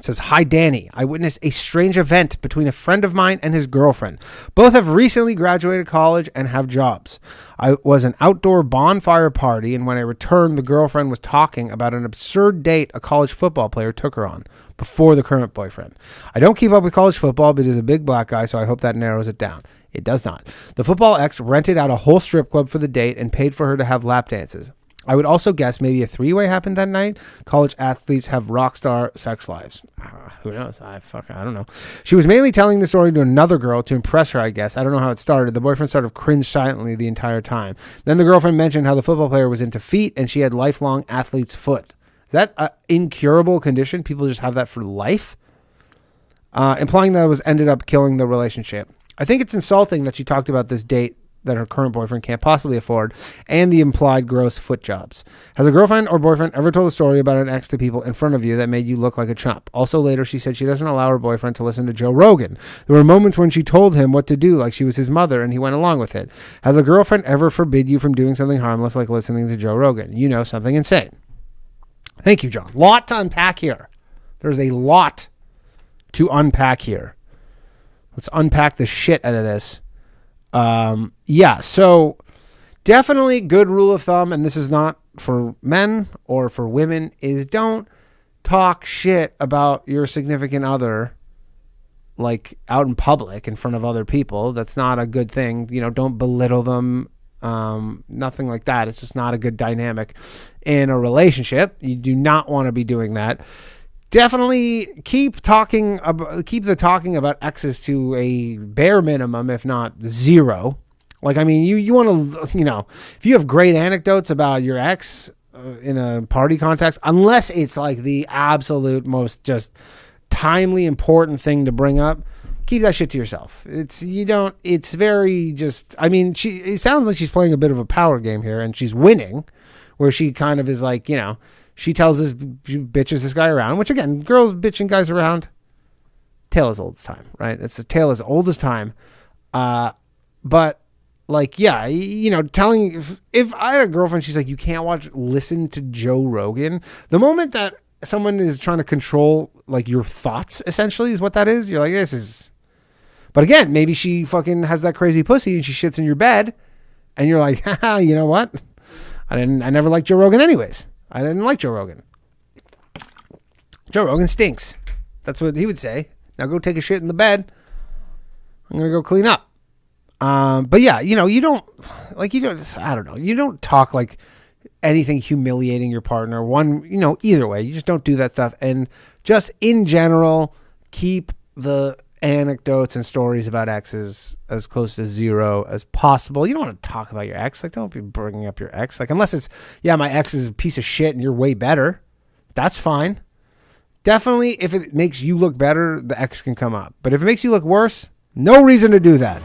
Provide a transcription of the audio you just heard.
says, "Hi, Danny. I witnessed a strange event between a friend of mine and his girlfriend. Both have recently graduated college and have jobs. I was an outdoor bonfire party, and when I returned, the girlfriend was talking about an absurd date a college football player took her on before the current boyfriend. I don't keep up with college football, but he's a big black guy, so I hope that narrows it down. It does not. The football ex rented out a whole strip club for the date and paid for her to have lap dances. I would also guess maybe a three-way happened that night. College athletes have rock star sex lives. Who knows? I don't know. She was mainly telling the story to another girl to impress her, I guess. I don't know how it started. The boyfriend sort of cringed silently the entire time. Then the girlfriend mentioned how the football player was into feet and she had lifelong athlete's foot. Is that an incurable condition? People just have that for life? Implying that it was ended up killing the relationship. I think it's insulting that she talked about this date that her current boyfriend can't possibly afford, and the implied gross foot jobs. Has a girlfriend or boyfriend ever told a story about an ex to people in front of you that made you look like a chump? Also later, she said she doesn't allow her boyfriend to listen to Joe Rogan. There were moments when she told him what to do, like she was his mother, and he went along with it. Has a girlfriend ever forbid you from doing something harmless, like listening to Joe Rogan? You know, something insane. Thank you, John. Lot to unpack here. There's a lot to unpack here. Let's unpack the shit out of this. So definitely good rule of thumb, and this is not for men or for women, is don't talk shit about your significant other, like out in public in front of other people. That's not a good thing. You know, don't belittle them. Nothing like that. It's just not a good dynamic in a relationship. You do not want to be doing that. Definitely keep the talking about exes to a bare minimum, if not zero. Like, I mean, you want to, if you have great anecdotes about your ex in a party context, unless it's like the absolute most just timely important thing to bring up, keep that shit to yourself. It sounds like she's playing a bit of a power game here, and she's winning, where she kind of is like, she tells bitches this guy around, which again, girls bitching guys around, tale as old as time, right? It's a tale as old as time. But like, yeah, telling, if I had a girlfriend, she's like, you can't listen to Joe Rogan. The moment that someone is trying to control like your thoughts, essentially is what that is. You're like, but again, maybe she fucking has that crazy pussy and she shits in your bed and you're like, haha, you know what? I never liked Joe Rogan anyways. I didn't like Joe Rogan. Joe Rogan stinks. That's what he would say. Now go take a shit in the bed. I'm going to go clean up. But yeah, you don't talk like anything humiliating your partner. Either way, you just don't do that stuff. And just in general, keep the anecdotes and stories about exes as close to zero as possible. You don't want to talk about your ex. Like, don't be bringing up your ex. Like, unless it's, my ex is a piece of shit and you're way better. That's fine. Definitely, if it makes you look better, the ex can come up. But if it makes you look worse, no reason to do that.